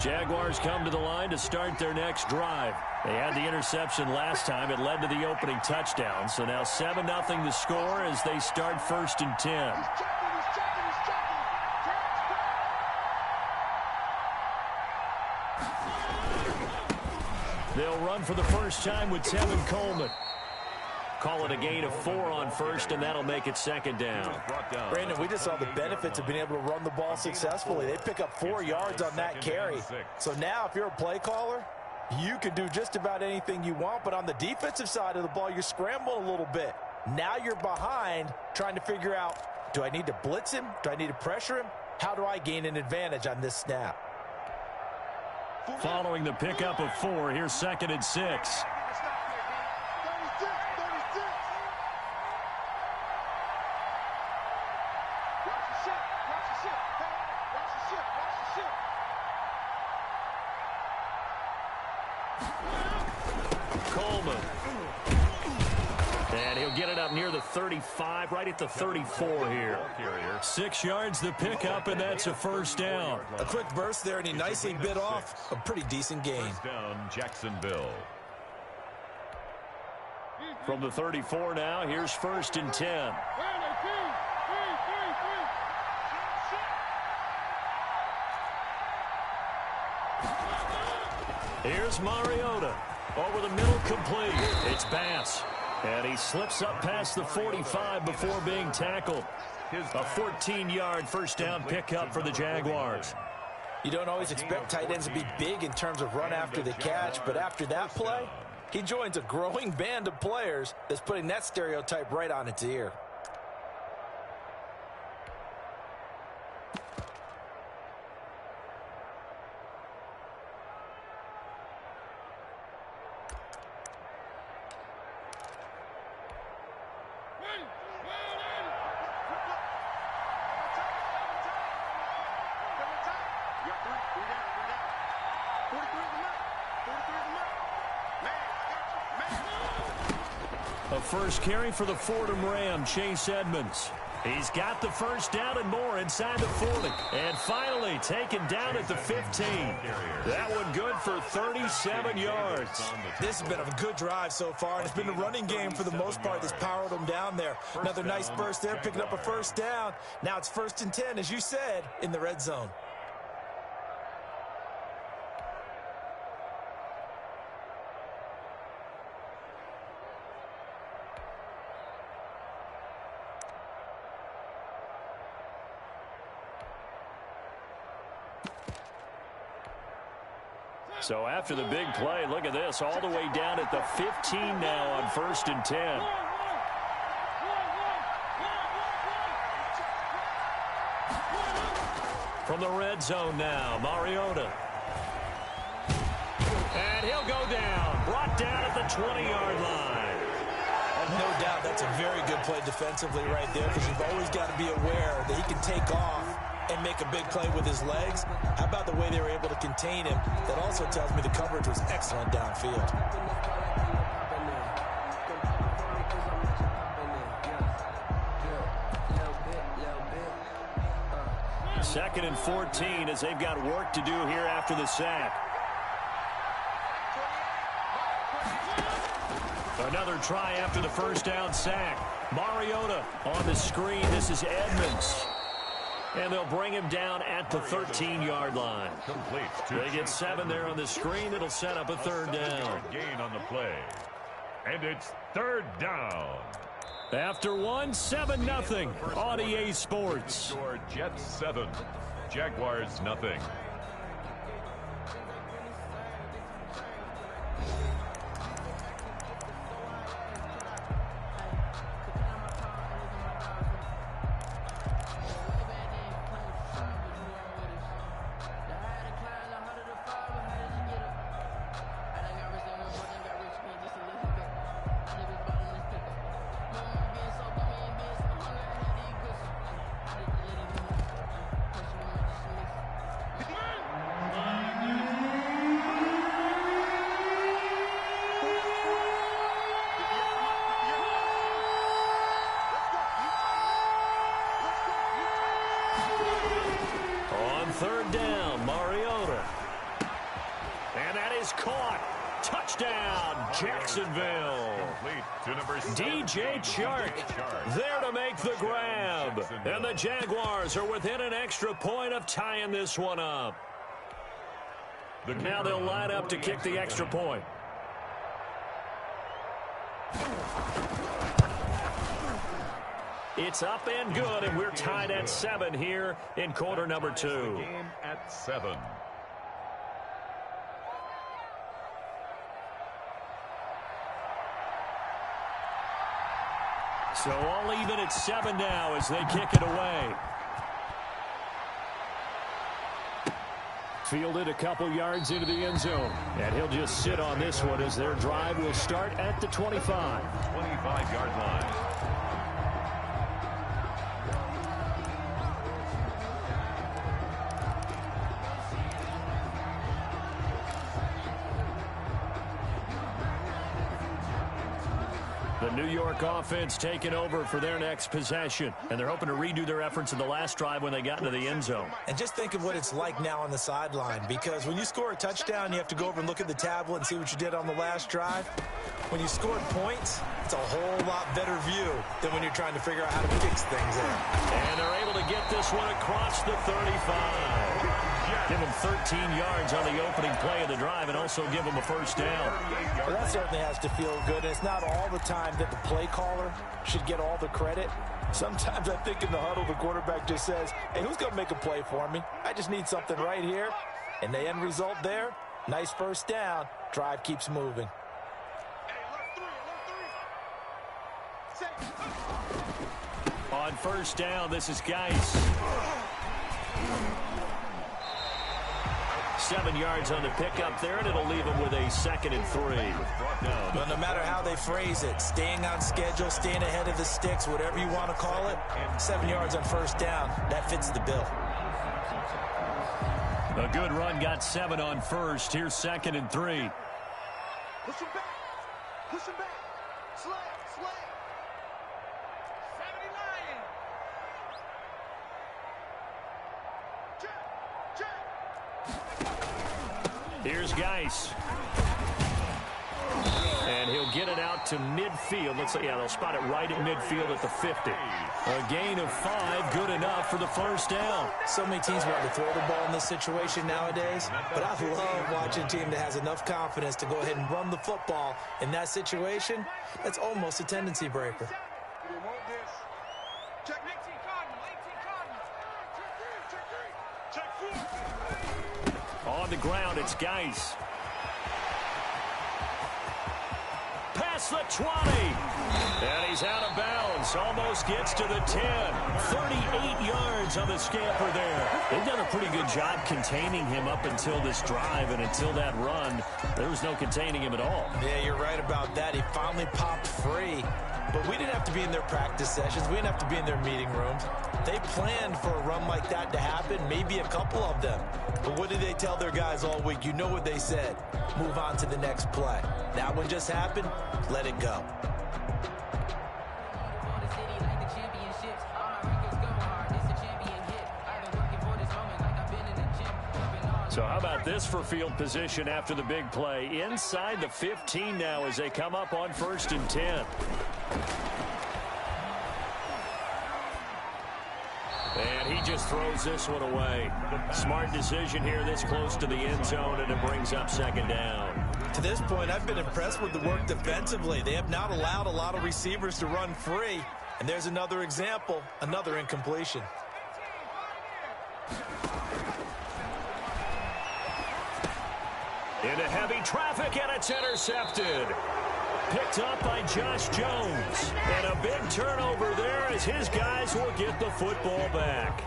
Jaguars come to the line to start their next drive. They had the interception last time. It led to the opening touchdown. So now 7-0 the score as they start 1st and 10. They'll run for the first time with Tevin Coleman. Call it a gain of 4 on first, and that'll make it 2nd down. Brandon, we just saw the benefits of being able to run the ball successfully. They pick up 4 yards on that carry. So now if you're a play caller, you can do just about anything you want, but on the defensive side of the ball, you're scrambling a little bit. Now you're behind trying to figure out, do I need to blitz him? Do I need to pressure him? How do I gain an advantage on this snap? Following the pickup of 4, here's 2nd and 6. Coleman. And he'll get it up near the 35, right at the 34 here. 6 yards the pickup, and that's a 1st down. A quick burst there, and he nicely bit off a pretty decent gain. 1st down, Jacksonville. From the 34 now, here's 1st and 10. Here's Mariota. Over the middle, complete. It's Bass. And he slips up past the 45 before being tackled. A 14-yard 1st down pickup for the Jaguars. You don't always expect tight ends to be big in terms of run after the catch, but after that play, he joins a growing band of players that's putting that stereotype right on its ear. A first carry for the Fordham Ram, Chase Edmonds. He's got the 1st down and more inside the 40. And finally taken down at the 15. That one good for 37 yards. This has been a good drive so far, and it's been the running game for the most part that's powered them down there. Another nice burst there, picking up a 1st down. Now it's 1st and 10, as you said, in the red zone. So after the big play, look at this, all the way down at the 15 now on 1st and 10. From the red zone now, Mariota. And he'll go down, brought down at the 20-yard line. No doubt that's a very good play defensively right there, because you've always got to be aware that he can take off and make a big play with his legs. How about the way they were able to contain him? That also tells me the coverage was excellent downfield. 2nd and 14 as they've got work to do here after the sack. Another try after the 1st down sack. Mariota on the screen. This is Edmonds. And they'll bring him down at the 13-yard line. They get 7 there on the screen. It'll set up a 3rd down. Gain on the play. And it's 3rd down. After 7-0 on EA Sports. Score Jets 7, Jaguars nothing. And that is caught. Touchdown, Jacksonville. DJ Chark there to make the grab. And the Jaguars are within an extra point of tying this one up. Now they'll line up to kick the extra point. It's up and good, and we're tied at 7 here in quarter number 2. Game at 7. So all even at 7 now as they kick it away. Fielded a couple yards into the end zone. And he'll just sit on this one as their drive will start at the 25. 25-yard line. The New York offense taking over for their next possession. And they're hoping to redo their efforts in the last drive when they got into the end zone. And just think of what it's like now on the sideline, because when you score a touchdown, you have to go over and look at the tablet and see what you did on the last drive. When you scored points, it's a whole lot better view than when you're trying to figure out how to fix things in. And they're able to get this one across the 35. Give them 13 yards on the opening play of the drive and also give them a first down. Well, that certainly has to feel good. And it's not all the time that the play caller should get all the credit. Sometimes I think in the huddle, the quarterback just says, hey, who's going to make a play for me? I just need something right here. And the end result there, nice first down. Drive keeps moving. On first down, this is Geis. 7 yards on the pickup there, and it'll leave him with a 2nd and 3. But no matter how they phrase it, staying on schedule, staying ahead of the sticks, whatever you want to call it, 7 yards on first down, that fits the bill. A good run got 7 on first. Here's 2nd and 3. Push him back. Push him back. Slay. 79. Here's Geis. And he'll get it out to midfield. Looks like, yeah, they'll spot it right at midfield at the 50. A gain of 5, good enough for the first down. So many teams want to throw the ball in this situation nowadays, but I love watching a team that has enough confidence to go ahead and run the football. In that situation, that's almost a tendency breaker. Check 18 Cardinal. 18 Cardinal. Check 4. On the ground, it's Geis. Past the 20. And he's out of bounds. Almost gets to the 10. 38 yards on the scamper there. They've done a pretty good job containing him up until this drive, and until that run, there was no containing him at all. Yeah, you're right about that. He finally popped free. But we didn't have to be in their practice sessions. We didn't have to be in their meeting rooms. They planned for a run like that to happen, maybe a couple of them. But what did they tell their guys all week? You know what they said. Move on to the next play. That one just happened. Let it go. So how about this for field position after the big play? Inside the 15 now as they come up on 1st and 10. And he just throws this one away. Smart decision here this close to the end zone, and it brings up 2nd down. To this point, I've been impressed with the work defensively. They have not allowed a lot of receivers to run free. And there's another example, another incompletion. Into heavy traffic, and it's intercepted. Picked up by Josh Jones. And a big turnover there as his guys will get the football back.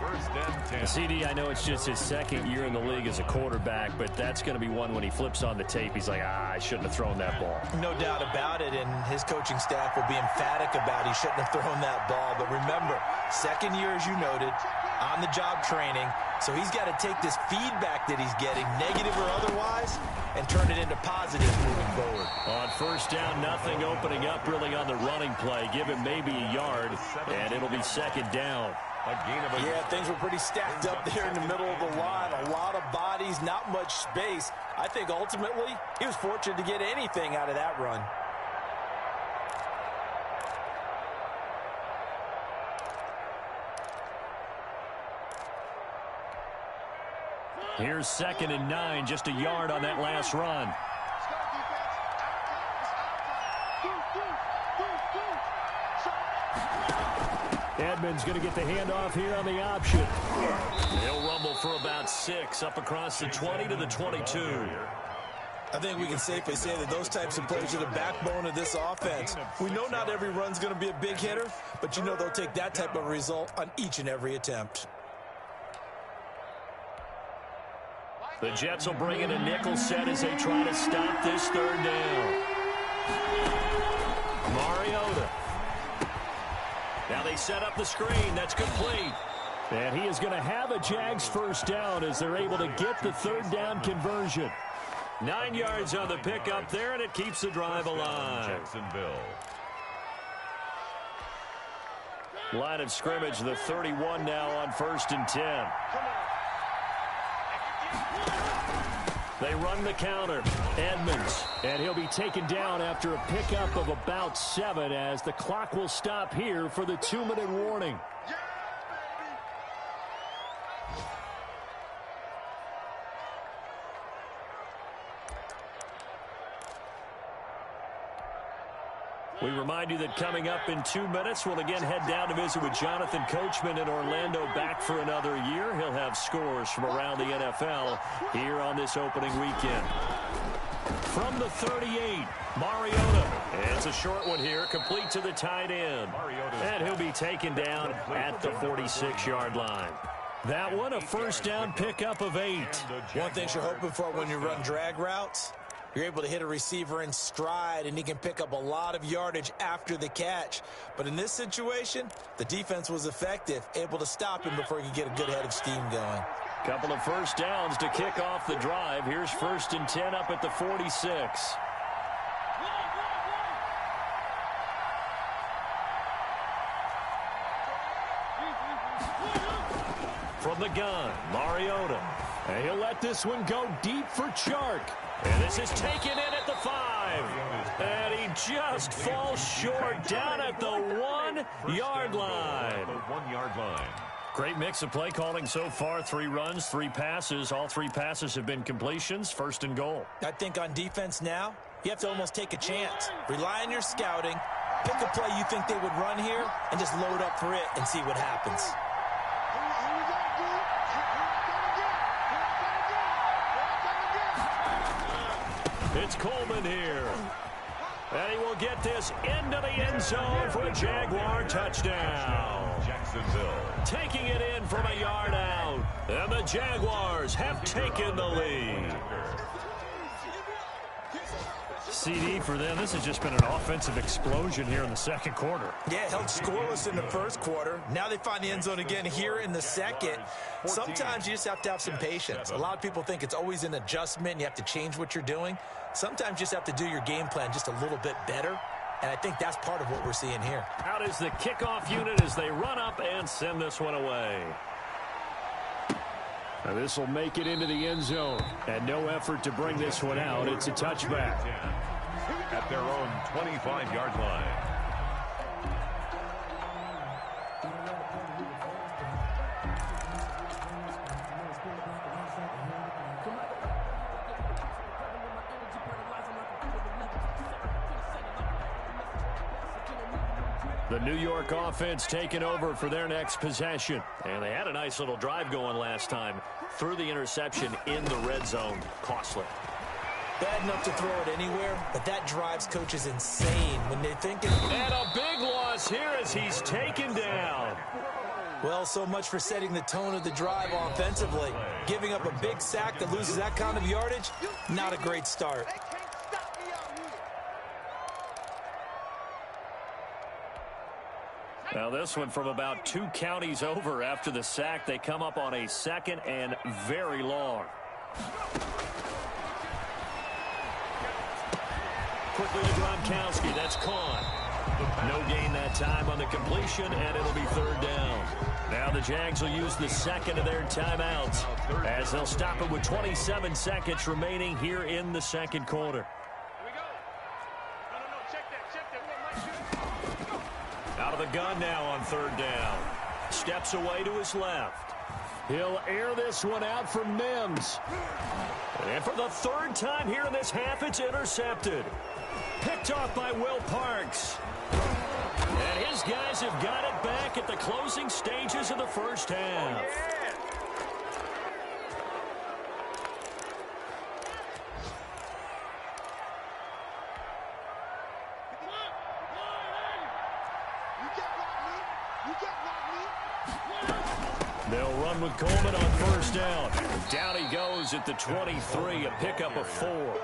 CD, I know it's just his 2nd year in the league as a quarterback, but that's going to be one when he flips on the tape. He's like, I shouldn't have thrown that ball. No doubt about it, and his coaching staff will be emphatic about he shouldn't have thrown that ball. But remember, 2nd year, as you noted, on-the-job training. So he's got to take this feedback that he's getting, negative or otherwise, and turn it into positive moving forward. On first down, nothing opening up really on the running play. Give him maybe a yard, and it'll be 2nd down. Yeah, things were pretty stacked up there in the middle of the line. A lot of bodies, not much space. I think ultimately he was fortunate to get anything out of that run. Here's 2nd and 9, just a yard on that last run. Edmonds going to get the handoff here on the option. He'll rumble for about 6, up across the 20 to the 22. I think we can safely say that those types of plays are the backbone of this offense. We know not every run's going to be a big hitter, but you know they'll take that type of result on each and every attempt. The Jets will bring in a nickel set as they try to stop this 3rd down. Mariota. Now they set up the screen. That's complete. And he is going to have a Jags 1st down as they're able to get the 3rd down conversion. 9 yards on the pickup there, and it keeps the drive alive. Jacksonville. Line of scrimmage, the 31 now on 1st and 10. They run the counter. Edmonds. And he'll be taken down after a pickup of about 7 as the clock will stop here for the 2-minute warning. We remind you that coming up in 2 minutes, we'll again head down to visit with Jonathan Coachman in Orlando, back for another year. He'll have scores from around the NFL here on this opening weekend. From the 38, Mariota. It's a short one here, complete to the tight end. And he'll be taken down at the 46-yard line. That one, a 1st down pickup of 8. One thing you're hoping for when you run drag routes, you're able to hit a receiver in stride, and he can pick up a lot of yardage after the catch. But in this situation, the defense was effective, able to stop him before he could get a good head of steam going. Couple of 1st downs to kick off the drive. Here's 1st and 10 up at the 46. From the gun, Mariota. And he'll let this one go deep for Chark. And this is taken in at the 5. And he just falls short down at the 1-yard line. Great mix of play calling so far. 3 runs, 3 passes. All 3 passes have been completions. 1st and goal. I think on defense now, you have to almost take a chance. Rely on your scouting. Pick a play you think they would run here and just load up for it and see what happens. It's Coleman here. And he will get this into the end zone for a Jaguar touchdown. Jacksonville. Taking it in from a yard out. And the Jaguars have taken the lead. CD for them. This has just been an offensive explosion here in the 2nd quarter. Yeah, held scoreless in the 1st quarter. Now they find the end zone again here in the 2nd. Sometimes you just have to have some patience. A lot of people think it's always an adjustment. You have to change what you're doing. Sometimes you just have to do your game plan just a little bit better. And I think that's part of what we're seeing here. Out is the kickoff unit as they run up and send this one away. Now this will make it into the end zone. And no effort to bring this one out. It's a touchback. At their own 25-yard line. The New York offense taking over for their next possession. And they had a nice little drive going last time. Threw the interception in the red zone. Costly. Bad enough to throw it anywhere, but that drives coaches insane when they're thinking. And a big loss here as he's taken down. Well, so much for setting the tone of the drive offensively. Giving up a big sack that loses that kind of yardage, not a great start. Now this one from about 2 counties over after the sack. They come up on a 2nd and very long. Quickly to Gronkowski. That's caught. No gain that time on the completion, and it'll be third down. Now the Jags will use the second of their timeouts as they'll stop it with 27 seconds remaining here in the second quarter. Out of the gun now on third down. Steps away to his left. He'll air this one out for Mims. And for the third time here in this half, it's intercepted. Picked off by Will Parks. And his guys have got it back at the closing stages of the first half. They'll run with Coleman on first down. Down he goes at the 23, a pickup of 4.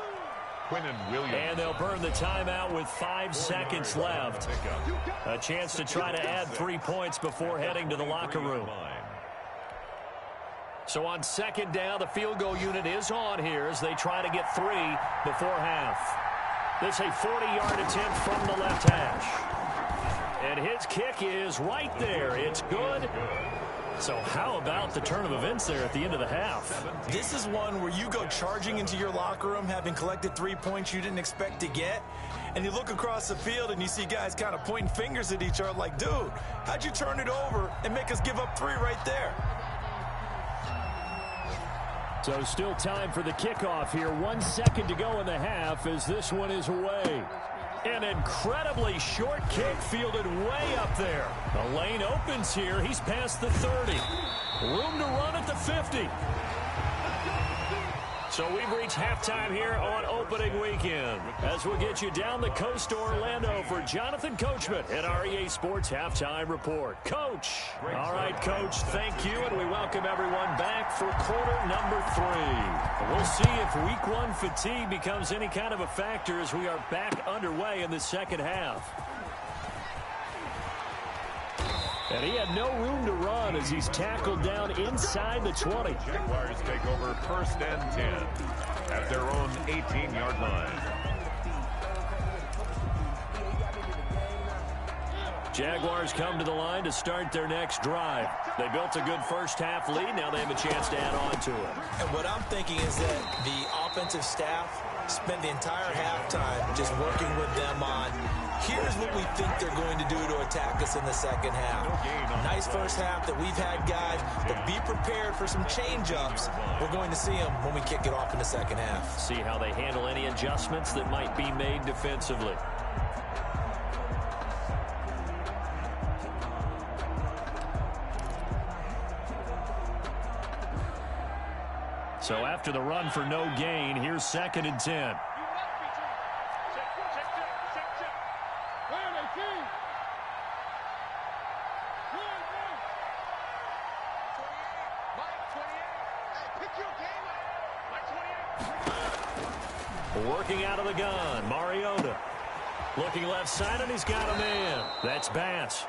And they'll burn the timeout with 5 seconds left. A chance to try to add 3 points before heading to the locker room. So on second down, the field goal unit is on here as they try to get 3 before half. This is a 40-yard attempt from the left hash. And his kick is right there. It's good. So how about the turn of events there at the end of the half? This is one where you go charging into your locker room having collected 3 points you didn't expect to get, and you look across the field and you see guys kind of pointing fingers at each other like, dude, how'd you turn it over and make us give up 3 right there? So still time for the kickoff here. 1 second to go in the half as this one is away. An incredibly short kick fielded way up there. The lane opens here. He's past the 30. Room to run at the 50. So we've reached halftime here on opening weekend. As we'll get you down the coast to Orlando for Jonathan Coachman at our EA Sports Halftime Report. Coach. All right, Coach, thank you, and we welcome everyone back for quarter number 3. We'll see if week 1 fatigue becomes any kind of a factor as we are back underway in the second half. And he had no room to run as he's tackled down inside the 20. Jaguars take over first and 10 at their own 18-yard line. Jaguars come to the line to start their next drive. They built a good first half lead. Now they have a chance to add on to it. And what I'm thinking is that the offensive staff spent the entire halftime just working with them on, here's what we think they're going to do to attack us in the second half. Nice first half that we've had, guys, but be prepared for some change-ups. We're going to see them when we kick it off in the second half. See how they handle any adjustments that might be made defensively. So after the run for no gain, here's second and 10. Working out of the gun, Mariota. Looking left side, and he's got a man. That's Bass.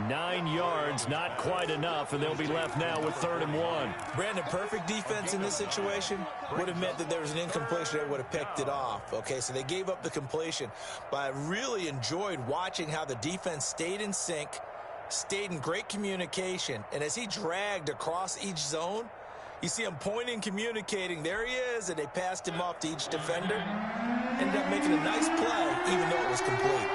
9 yards, not quite enough, and they'll be left now with 3rd and 1. Brandon, perfect defense in this situation would have meant that there was an incompletion. They would have picked it off. Okay, so they gave up the completion. But I really enjoyed watching how the defense stayed in sync, stayed in great communication, and as he dragged across each zone, you see him pointing, communicating. There he is, and they passed him off to each defender. Ended up making a nice play, even though it was complete.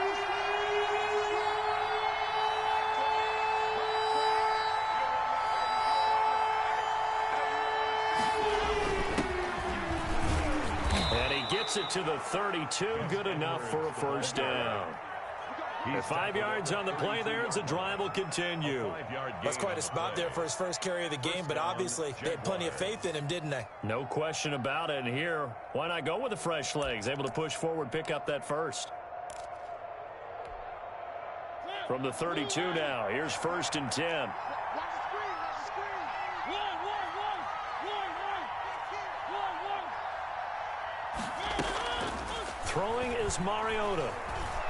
And he gets it to the 32, good enough for a first down. 5 yards on the play there as the drive will continue. That's quite a spot there for his first carry of the game, but obviously they had plenty of faith in him, didn't they? No question about it. And here, why not go with the fresh legs? Able to push forward, pick up that first. From the 32 now, here's 1st and 10. Throwing is Mariota.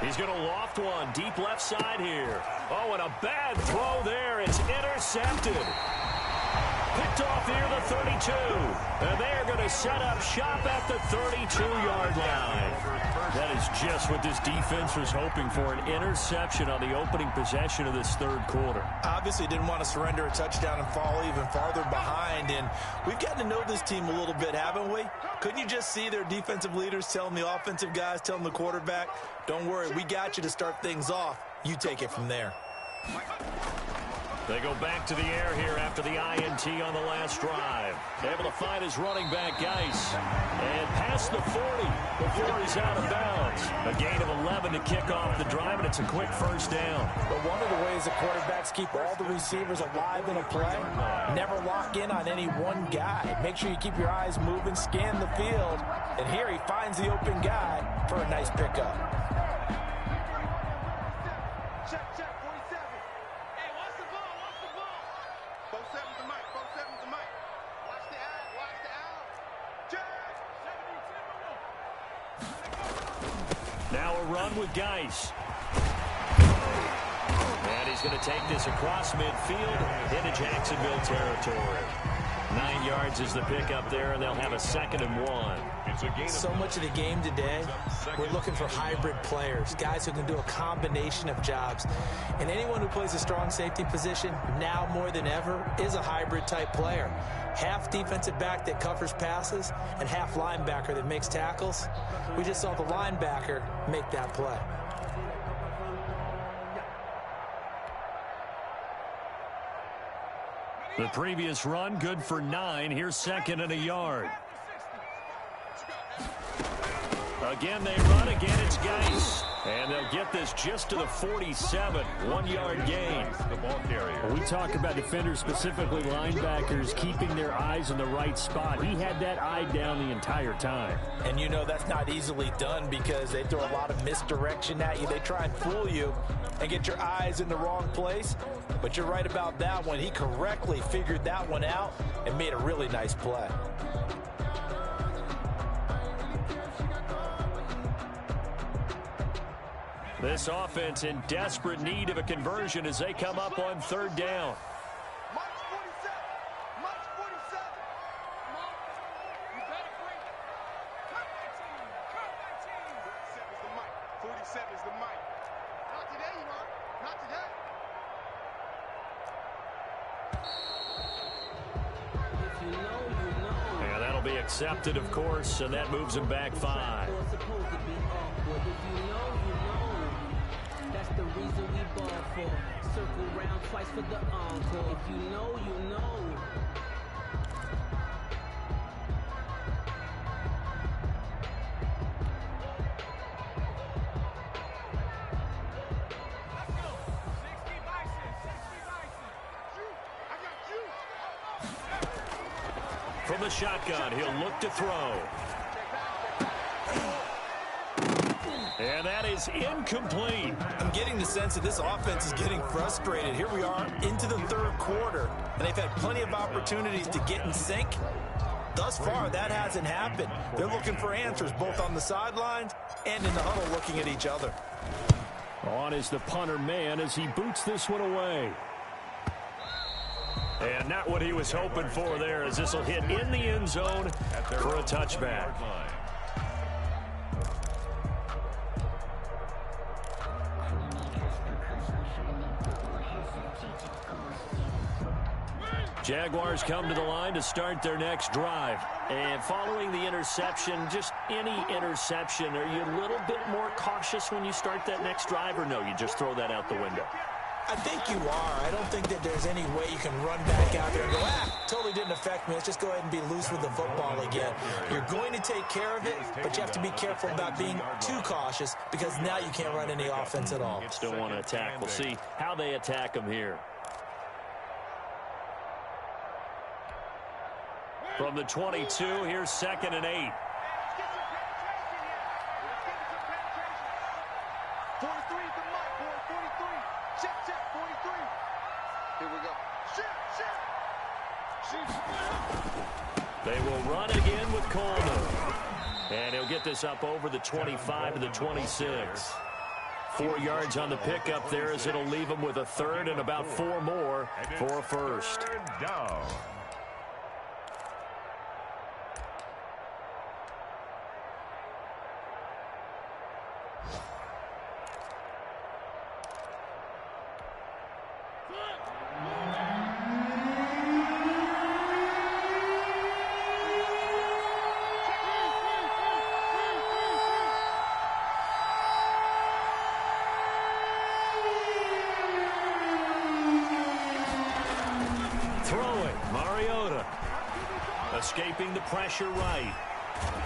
He's going to loft one deep left side here. Oh, and a bad throw there. It's intercepted. picked off near the 32. And they are going to set up shop at the 32-yard line. That is just what this defense was hoping for, an interception on the opening possession of this third quarter. Obviously didn't want to surrender a touchdown and fall even farther behind. And we've gotten to know this team a little bit, haven't we? Couldn't you just see their defensive leaders telling the offensive guys, telling the quarterback, don't worry, we got you to start things off. You take it from there. They go back to the air here after the INT on the last drive. Able to find his running back, Geis. And past the 40 before he's out of bounds. A gain of 11 to kick off the drive, and it's a quick first down. But one of the ways the quarterbacks keep all the receivers alive in a play, never lock in on any one guy. Make sure you keep your eyes moving, scan the field. And here he finds the open guy for a nice pickup. Now a run with Geis. And he's going to take this across midfield into Jacksonville territory. 9 yards is the pickup there, and they'll have a 2nd and 1. So much of the game today, we're looking for hybrid players, guys who can do a combination of jobs. And anyone who plays a strong safety position, now more than ever, is a hybrid type player. Half defensive back that covers passes and half linebacker that makes tackles. We just saw the linebacker make that play. The previous run, good for 9. Here's 2nd and a yard. Again, they run. Again, it's Geis. And they'll get this just to the 47. 1-yard gain. The ball carrier. We talk about defenders, specifically linebackers, keeping their eyes in the right spot. He had that eye down the entire time. And you know that's not easily done because they throw a lot of misdirection at you. They try and fool you and get your eyes in the wrong place. But you're right about that one. He correctly figured that one out and made a really nice play. This offense in desperate need of a conversion as they come up on 3rd down. And that'll be accepted, of course, and that moves him back 5. That's the reason we ball for. Circle round twice for the encore. If you know, you know. Let's go. 60 Bison. 60 Bison. I got you. From the shotgun, he'll look to throw. And that is incomplete. I'm getting the sense that this offense is getting frustrated. Here we are into the 3rd quarter, and they've had plenty of opportunities to get in sync. Thus far, that hasn't happened. They're looking for answers both on the sidelines and in the huddle looking at each other. On is the punter man as he boots this one away. And not what he was hoping for there, as this will hit in the end zone for a touchback. Jaguars come to the line to start their next drive. And following the interception, just any interception, are you a little bit more cautious when you start that next drive, or no, you just throw that out the window? I think you are. I don't think that there's any way you can run back out there and go, totally didn't affect me. Let's just go ahead and be loose with the football again. You're going to take care of it, but you have to be careful about being too cautious because now you can't run any offense at all. Still want to attack. We'll see how they attack them here. From the 22, here's 2nd and 8. 43 at the mic, boy. 43. Check, 43. Here we go. Shoot. They will run again with Coleman. And he'll get this up over the 25 to the 26. 4 yards on the pickup there as it'll leave him with a 3rd and about 4 more for a first. 3rd down. Mariota escaping the pressure right.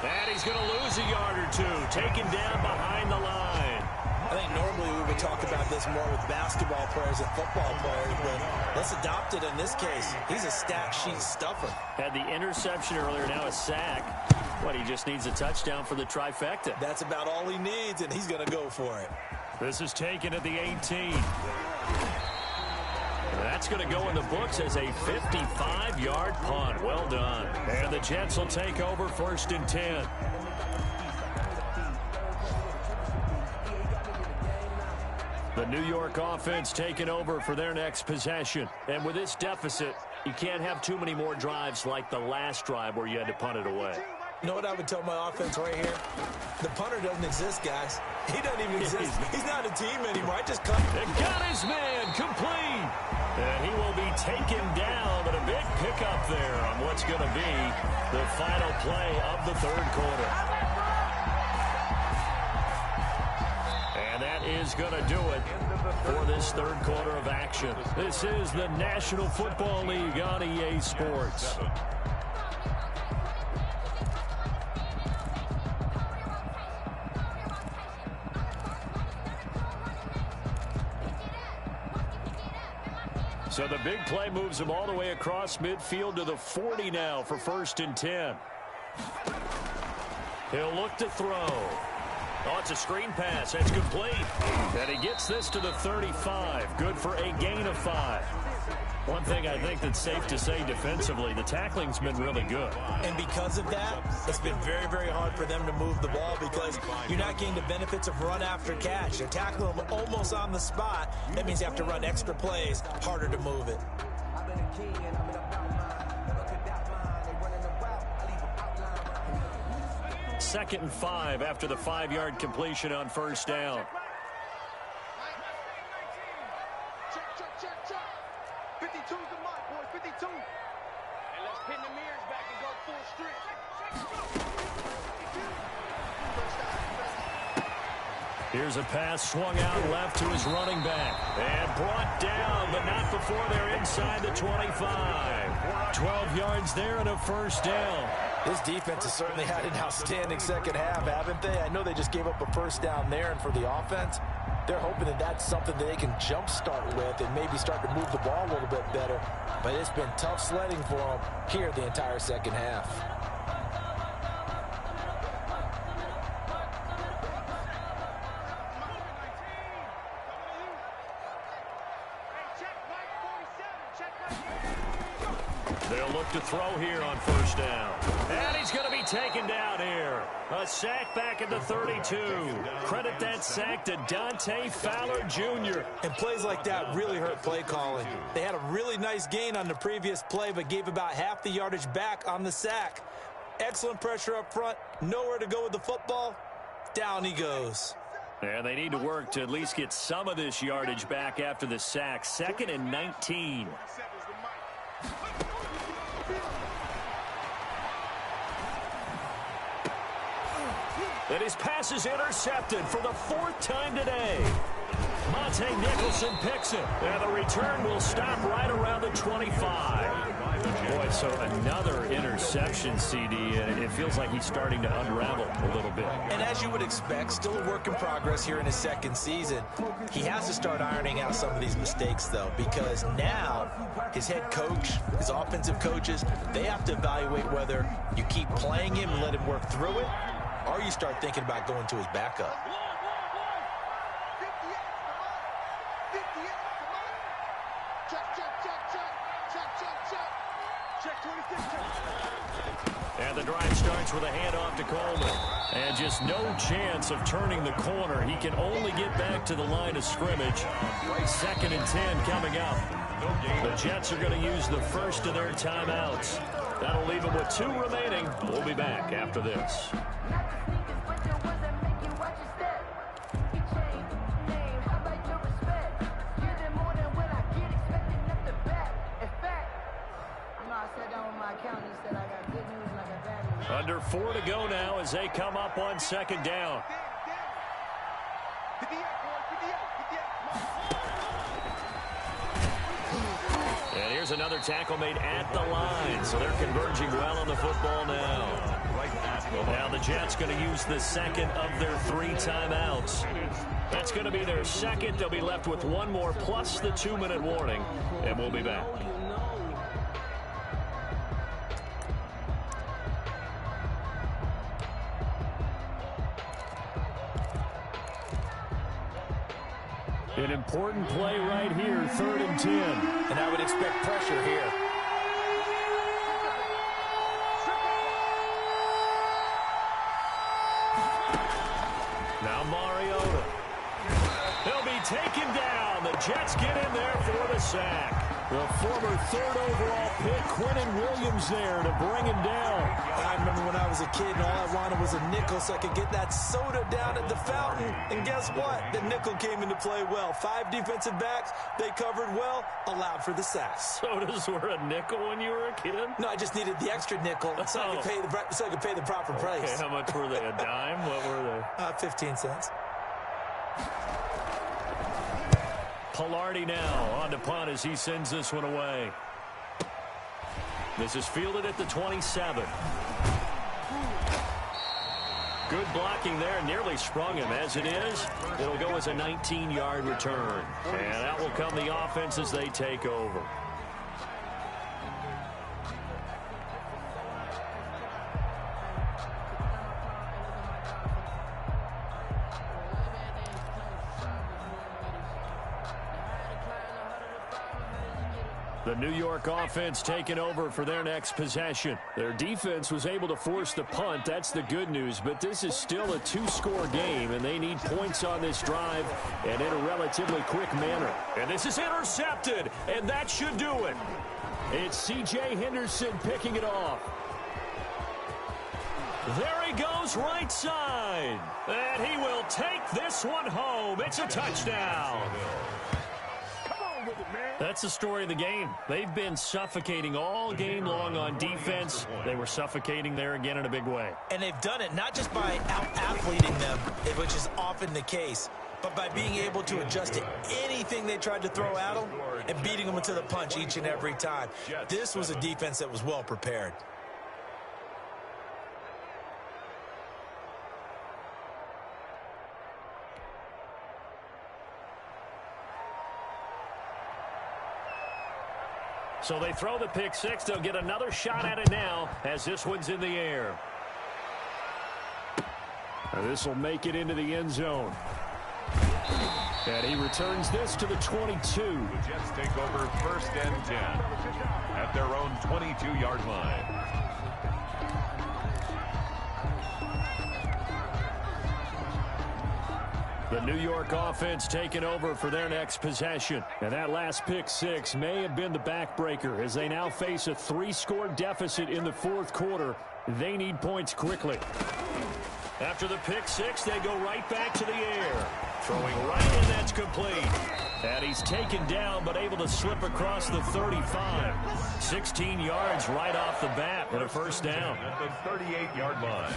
And he's going to lose a yard or two, taken down behind the line. I think normally we would talk about this more with basketball players and football players, but let's adopt it in this case. He's a stat sheet stuffer. Had the interception earlier, now a sack. What, he just needs a touchdown for the trifecta. That's about all he needs, and he's going to go for it. This is taken at the 18. That's going to go in the books as a 55-yard punt. Well done. And the Jets will take over 1st and 10. The New York offense taking over for their next possession. And with this deficit, you can't have too many more drives like the last drive where you had to punt it away. You know what I would tell my offense right here? The punter doesn't exist, guys. He doesn't even exist. He's not a team anymore. I just cut. And got his man complete. And he will be taken down, but a big pickup there on what's going to be the final play of the 3rd quarter. And that is going to do it for this 3rd quarter of action. This is the National Football League on EA Sports. So the big play moves him all the way across midfield to the 40 now for 1st and 10. He'll look to throw. Oh, it's a screen pass. That's complete. And he gets this to the 35. Good for a gain of 5. One thing I think that's safe to say defensively, the tackling's been really good. And because of that, it's been very, very hard for them to move the ball because you're not getting the benefits of run after catch. They're tackling them almost on the spot. That means you have to run extra plays, harder to move it. 2nd and 5 after the 5-yard completion on 1st down. Check. 52's the mark, boys. 52. And let's pin the mirrors back and go full stretch. Here's a pass swung out left to his running back. And brought down, but not before they're inside the 25. 12 yards there and a 1st down. This defense has certainly had an outstanding second half, haven't they? I know they just gave up a 1st down there, and for the offense, they're hoping that that's something that they can jumpstart with and maybe start to move the ball a little bit better. But it's been tough sledding for them here the entire second half. They'll look to throw here on 1st down. And he's going to be taken down here. A sack back at the 32. Credit that sack to Dante Fowler Jr. And plays like that really hurt play calling. They had a really nice gain on the previous play, but gave about half the yardage back on the sack. Excellent pressure up front. Nowhere to go with the football. Down he goes. And they need to work to at least get some of this yardage back after the sack. 2nd and 19. And his pass is intercepted for the 4th time today. Monte Nicholson picks it. And the return will stop right around the 25. Boy, so another interception, CD, and it feels like he's starting to unravel a little bit. And as you would expect, still a work in progress here in his 2nd season. He has to start ironing out some of these mistakes, though, because now his head coach, his offensive coaches, they have to evaluate whether you keep playing him and let him work through it, or you start thinking about going to his backup. And the drive starts with a handoff to Coleman. And just no chance of turning the corner. He can only get back to the line of scrimmage. 2nd and 10 coming up. The Jets are going to use the first of their timeouts. That'll leave them with 2 remaining. We'll be back after this. Under 4 to go now as they come up on 2nd down. And here Here's another tackle made at the line. So they're converging well on the football now. Now the Jets going to use the second of their 3 timeouts. That's going to be their second. They'll be left with one more plus the 2-minute warning, and we'll be back. An important play right here, 3rd and 10. And I would expect pressure here. Now Mariota. He'll be taken down. The Jets get in there for the sack. The former 3rd overall pick, Quentin Williams, there to bring him down. I remember when I was a kid and all I wanted was a nickel so I could get that soda down at the fountain. And guess what? The nickel came into play well. 5 defensive backs, they covered well, allowed for the sack. Sodas were a nickel when you were a kid? No, I just needed the extra nickel so I could pay the proper price. Okay, how much were they? A dime? What were they? 15 cents. Pilardi now on to punt as he sends this one away. This is fielded at the 27. Good blocking there. Nearly sprung him. As it is, it'll go as a 19-yard return. And that will come the offense as they take over. The New York offense taking over for their next possession. Their defense was able to force the punt. That's the good news. But this is still a 2-score game, and they need points on this drive and in a relatively quick manner. And this is intercepted, and that should do it. It's C.J. Henderson picking it off. There he goes, right side. And he will take this one home. It's a touchdown. That's the story of the game. They've been suffocating all game long on defense. They were suffocating there again in a big way. And they've done it not just by out-athleting them, which is often the case, but by being able to adjust to anything they tried to throw at them and beating them into the punch each and every time. This was a defense that was well prepared. So they throw the pick six. They'll get another shot at it now as this one's in the air. This will make it into the end zone. And he returns this to the 22. The Jets take over 1st and 10 at their own 22-yard line. The New York offense taking over for their next possession. And that last pick six may have been the backbreaker as they now face a 3-score deficit in the 4th quarter. They need points quickly. After the pick six, they go right back to the air. Throwing right in, that's complete. And he's taken down but able to slip across the 35. 16 yards right off the bat and a first down. At the 38-yard line.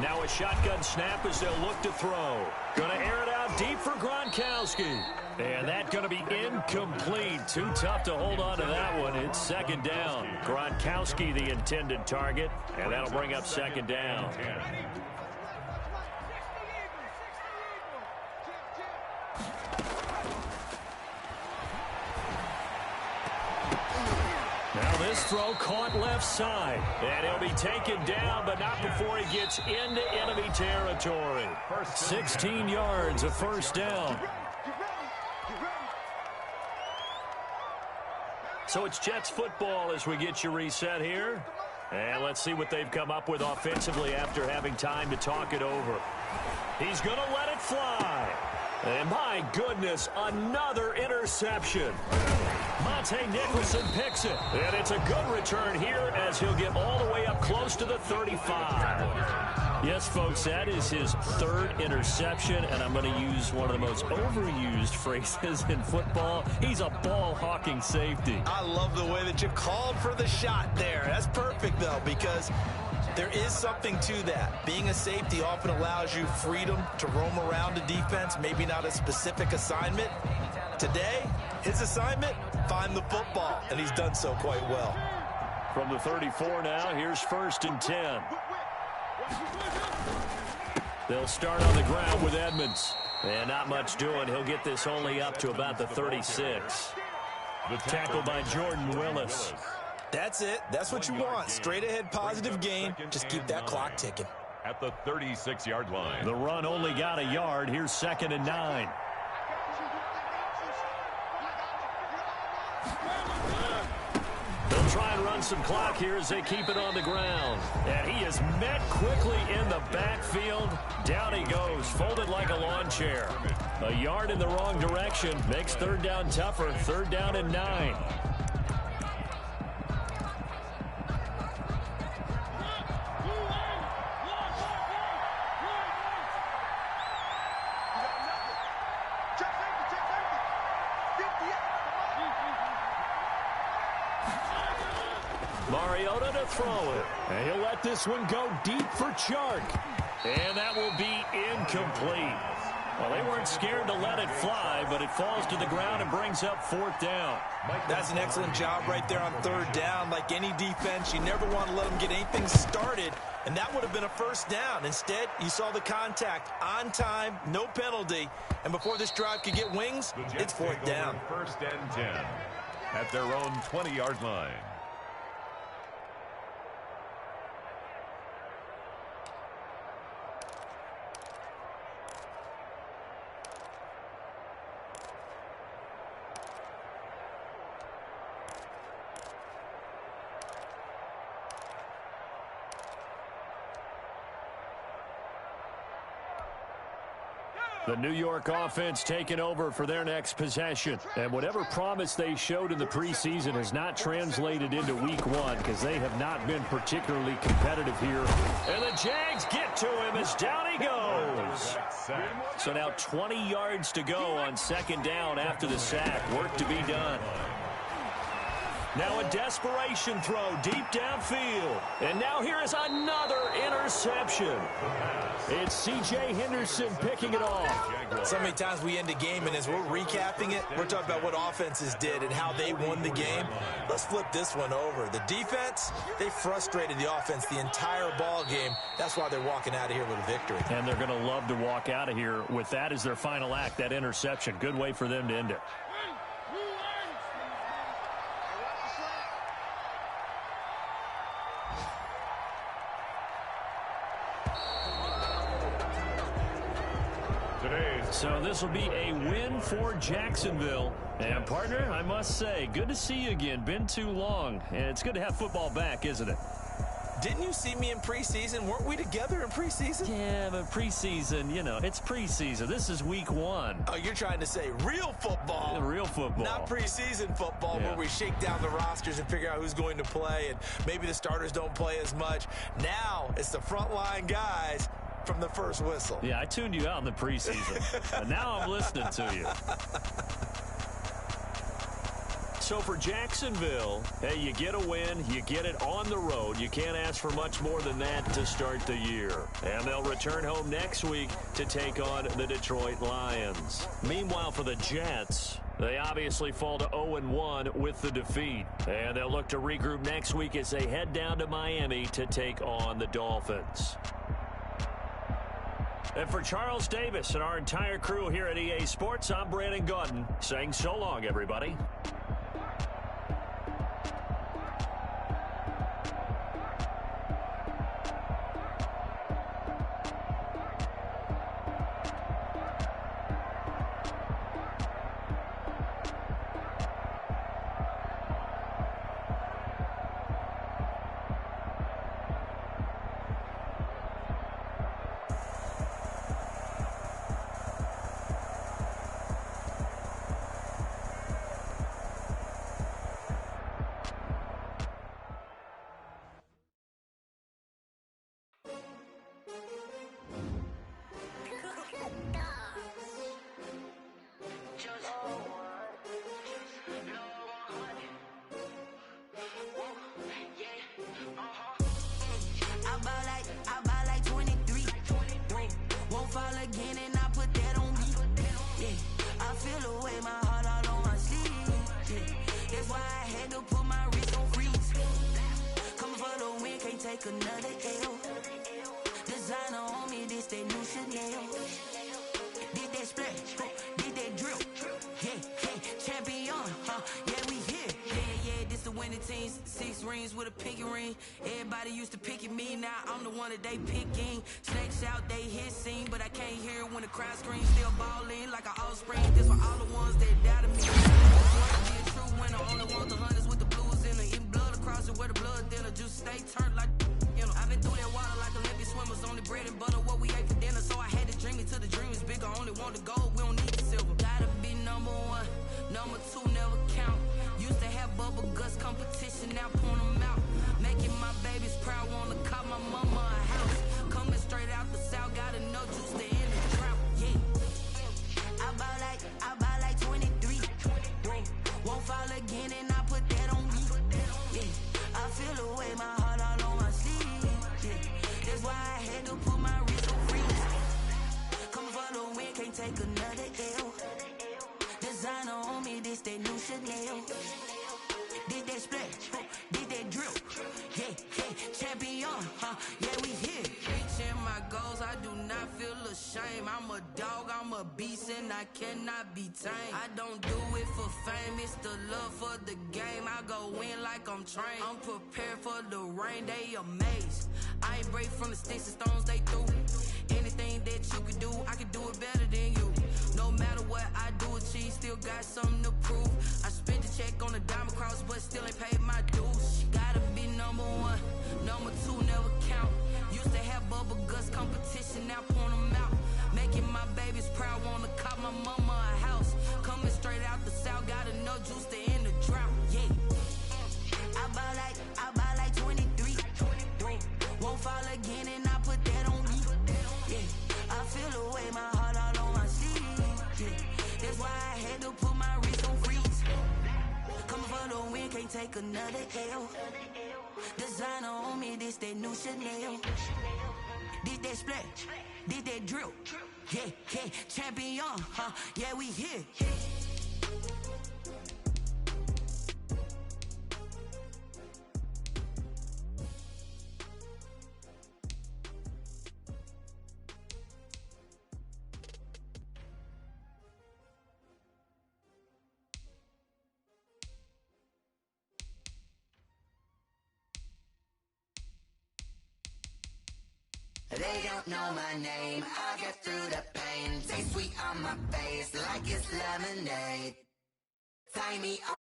Now a shotgun snap as they'll look to throw. Going to air it out deep for Gronkowski. And that's going to be incomplete. Too tough to hold on to that one. It's 2nd down. Gronkowski the intended target. And that'll bring up 2nd down. Now this throw caught left side. And he'll be taken down, but not before he gets into enemy territory. 16 yards, a first down. So it's Jets football as we get you reset here. And let's see what they've come up with offensively after having time to talk it over. He's going to let it fly. And my goodness, another interception. Monte Nicholson picks it. And it's a good return here as he'll get all the way up close to the 35. Yes, folks, that is his 3rd interception, and I'm going to use one of the most overused phrases in football. He's a ball-hawking safety. I love the way that you called for the shot there. That's perfect, though, because there is something to that. Being a safety often allows you freedom to roam around the defense, maybe not a specific assignment. Today, His assignment, find the football, and he's done so quite well. From the 34 now, here's 1st and 10. They'll start on the ground with Edmonds. And not much doing. He'll get this only up to about the 36. Tackled by Jordan Willis. That's it. That's what you want. Straight ahead positive gain. Just keep that clock ticking. At the 36-yard line. The run only got a yard. Here's 2nd and 9. They'll try and run some clock here as they keep it on the ground. And he is met quickly in the backfield. Down he goes, folded like a lawn chair. A yard in the wrong direction makes 3rd down tougher. 3rd down and 9. Mariota to throw it. And he'll let this one go deep for Chark. And that will be incomplete. Well, they weren't scared to let it fly, but it falls to the ground and brings up 4th down. That's an excellent job right there on 3rd down. Like any defense, you never want to let them get anything started, and that would have been a 1st down. Instead, you saw the contact on time, no penalty, and before this drive could get wings, it's 4th down. 1st and 10 at their own 20-yard line. The New York offense taking over for their next possession. And whatever promise they showed in the preseason has not translated into week 1 because they have not been particularly competitive here. And the Jags get to him as down he goes. So now 20 yards to go on 2nd down after the sack. Work to be done. Now a desperation throw deep downfield. And now here is another interception. It's C.J. Henderson picking it off. So many times we end a game, and as we're recapping it, we're talking about what offenses did and how they won the game. Let's flip this one over. The defense, they frustrated the offense the entire ball game. That's why they're walking out of here with a victory. And they're going to love to walk out of here with that as their final act, that interception. Good way for them to end it. So this will be a win for Jacksonville. And, partner, I must say, good to see you again. Been too long. And it's good to have football back, isn't it? Didn't you see me in preseason? Weren't we together in preseason? Yeah, but preseason, you know, it's preseason. This is week 1. Oh, you're trying to say real football. Yeah, real football. Not preseason football where we shake down the rosters and figure out who's going to play, and maybe the starters don't play as much. Now it's the frontline guys from the first whistle. Yeah, I tuned you out in the preseason. But now I'm listening to you. So for Jacksonville, hey, you get a win, you get it on the road. You can't ask for much more than that to start the year. And they'll return home next week to take on the Detroit Lions. Meanwhile, for the Jets, they obviously fall to 0-1 with the defeat. And they'll look to regroup next week as they head down to Miami to take on the Dolphins. And for Charles Davis and our entire crew here at EA Sports, I'm Brandon Gaudin saying so long, everybody. Again, and I put that on me. Yeah, I feel the way, my heart all on my sleeve. That's why I had to put my wrist on freeze. Coming for the win, can't take another L. Designer on me, this that new Chanel. Did that splash, did that drill. Yeah, champion, yeah, we here. Yeah, this the winning team. 6 rings with a pinky ring. Everybody used to pick at me, now I'm the one that they picking. Snakes out, they hit scene, but I can't hear when the crowd screams. Still balling like an offspring. This for all the ones that doubted me. Be a true winner, only want the hunters with the blues in it. Even blood across it where the blood thinner. Just stay turned like, you know. I've been through that water like Olympic swimmers. Only bread and butter, what we ate for dinner. So I had to dream it till the dream is bigger. Only want the gold, we don't need the silver. Gotta be number 1, number 2 never count. Used to have bubble guts competition, now point them out. Making my babies proud, wanna call my mama a house. Coming straight out the south, got enough juice to end the drought. Yeah, I buy like 23. Won't fall again, and I put that on me. Yeah, I feel the way, my heart all on my sleeve. Yeah, that's why I had to put my wrist on freeze. Coming for the win, can't take another L. Designer on me, this that new Chanel. Did that splash, did that drill. Yeah, champion, yeah, we here. Reaching my goals, I do not feel ashamed. I'm a dog, I'm a beast, and I cannot be tamed. I don't do it for fame, it's the love for the game. I go in like I'm trained. I'm prepared for the rain, they amazed. I ain't break from the sticks and stones they threw. Anything that you could do, I can do it better than you. No matter what I do, achieve, still got something to prove. I spent the check on the diamond cross, but still ain't paid my dues. Gotta be number 1, number 2 never count. Used to have bubble guts competition, now point them out. Making my babies proud, wanna call my mama a house. Coming straight out the south, got enough juice to end the drought. Yeah, I buy like 23. Won't fall again, and I put that on me. Yeah, I feel the way, my heart all on my sleeve. Yeah, that's why I had to put my wrist on freeze. Coming for the win, can't take another L. Designer on me, this that new Chanel. Did that splash, did that drill. Yeah, champion, yeah, we here. They don't know my name, I get through the pain. Taste sweet on my face like it's lemonade. Tie me up.